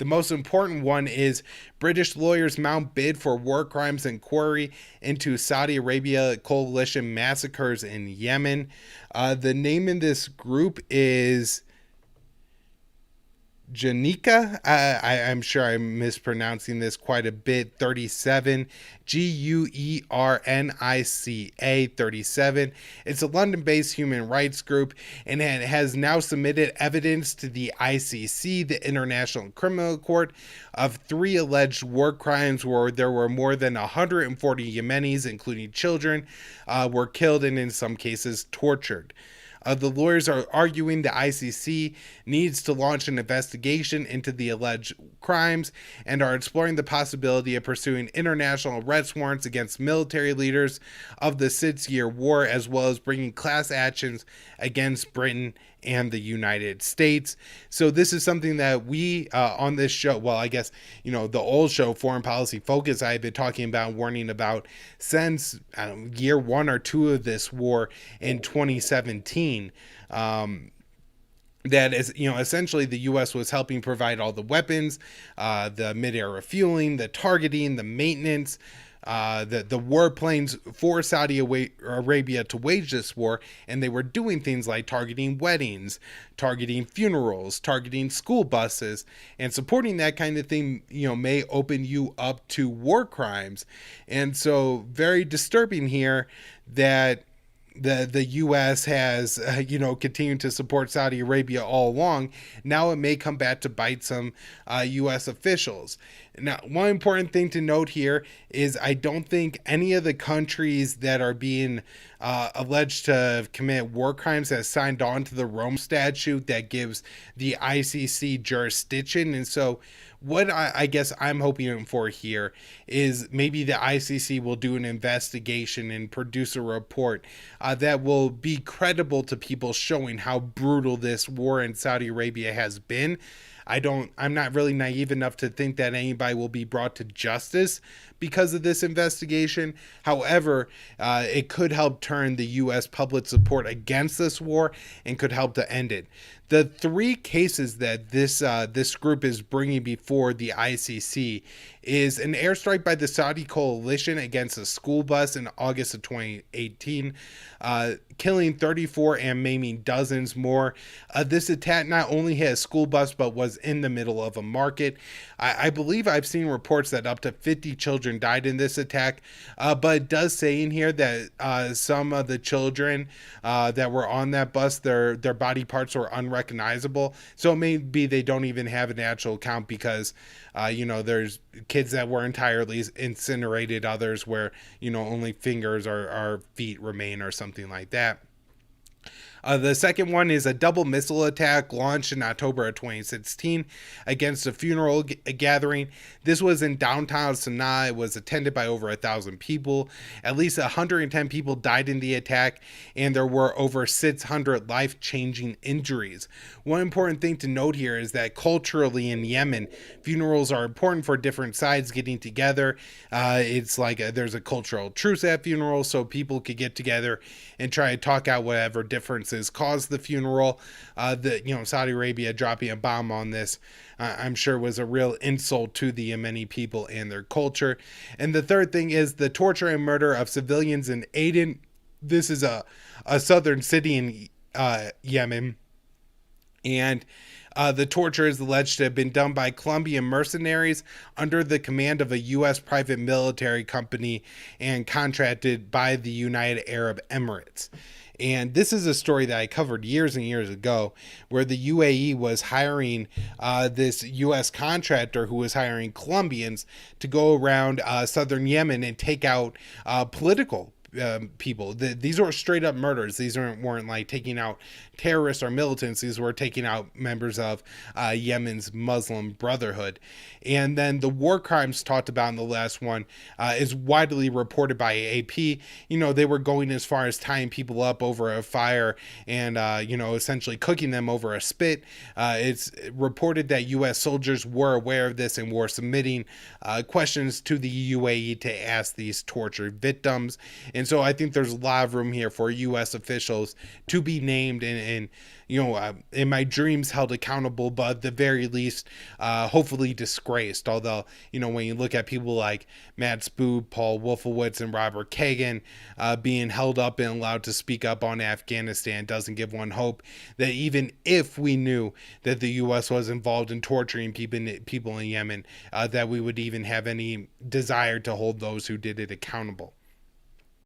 The most important one is British lawyers mount bid for war crimes inquiry into Saudi Arabia coalition massacres in Yemen. The name in this group is Janica, I'm sure I'm mispronouncing this quite a bit. 37, Guernica 37. It's a London-based human rights group, and it has now submitted evidence to the ICC, the International Criminal Court, of 3 alleged war crimes where there were more than 140 Yemenis, including children, were killed and in some cases tortured. The lawyers are arguing the ICC needs to launch an investigation into the alleged crimes and are exploring the possibility of pursuing international arrest warrants against military leaders of the 6-year war, as well as bringing class actions against Britain and the United States. So this is something that we on this show, well, I guess, the old show, Foreign Policy Focus, I've been talking about, warning about since year 1 or 2 of this war in 2017. That is, essentially the U.S. was helping provide all the weapons, the mid-air refueling, the targeting, the maintenance, the warplanes for Saudi Arabia to wage this war, and they were doing things like targeting weddings, targeting funerals, targeting school buses, and supporting that kind of thing, may open you up to war crimes. And so very disturbing here that the U.S. has, continued to support Saudi Arabia all along. Now it may come back to bite some U.S. officials. Now, one important thing to note here is I don't think any of the countries that are being alleged to commit war crimes has signed on to the Rome Statute that gives the ICC jurisdiction. And so what I guess I'm hoping for here is maybe the ICC will do an investigation and produce a report that will be credible to people, showing how brutal this war in Saudi Arabia has been. I'm not really naive enough to think that anybody will be brought to justice because of this investigation. However, it could help turn the U.S. public support against this war and could help to end it. The 3 cases that this group is bringing before the ICC is an airstrike by the Saudi coalition against a school bus in August of 2018, killing 34 and maiming dozens more. This attack not only hit a school bus, but was in the middle of a market. I believe I've seen reports that up to 50 children died in this attack, but it does say in here that some of the children that were on that bus, their body parts were unrecognizable. So maybe they don't even have an actual count because, there's kids that were entirely incinerated, others where, only fingers or feet remain or something like that. The second one is a double missile attack launched in October of 2016 against a funeral gathering. This was in downtown Sana'a. It was attended by over 1,000 people. At least 110 people died in the attack, and there were over 600 life-changing injuries. One important thing to note here is that culturally in Yemen, funerals are important for different sides getting together. It's like there's a cultural truce at funerals, so people could get together and try to talk out whatever differences caused the funeral. Saudi Arabia dropping a bomb on this, I'm sure, was a real insult to the Yemeni people and their culture. And the third thing is the torture and murder of civilians in Aden. This is a southern city in Yemen, and the torture is alleged to have been done by Colombian mercenaries under the command of a U.S. private military company and contracted by the United Arab Emirates. And this is a story that I covered years and years ago, where the UAE was hiring this U.S. contractor who was hiring Colombians to go around southern Yemen and take out political people. These were straight up murders. These weren't like taking out terrorists or militants. These were taking out members of Yemen's Muslim Brotherhood. And then the war crimes talked about in the last one is widely reported by AP. They were going as far as tying people up over a fire and, essentially cooking them over a spit. It's reported that U.S. soldiers were aware of this and were submitting questions to the UAE to ask these tortured victims. And And so I think there's a lot of room here for U.S. officials to be named and in my dreams held accountable, but at the very least, hopefully disgraced. Although, when you look at people like Matt Spoob, Paul Wolfowitz, and Robert Kagan being held up and allowed to speak up on Afghanistan, doesn't give one hope that even if we knew that the U.S. was involved in torturing people in Yemen, that we would even have any desire to hold those who did it accountable.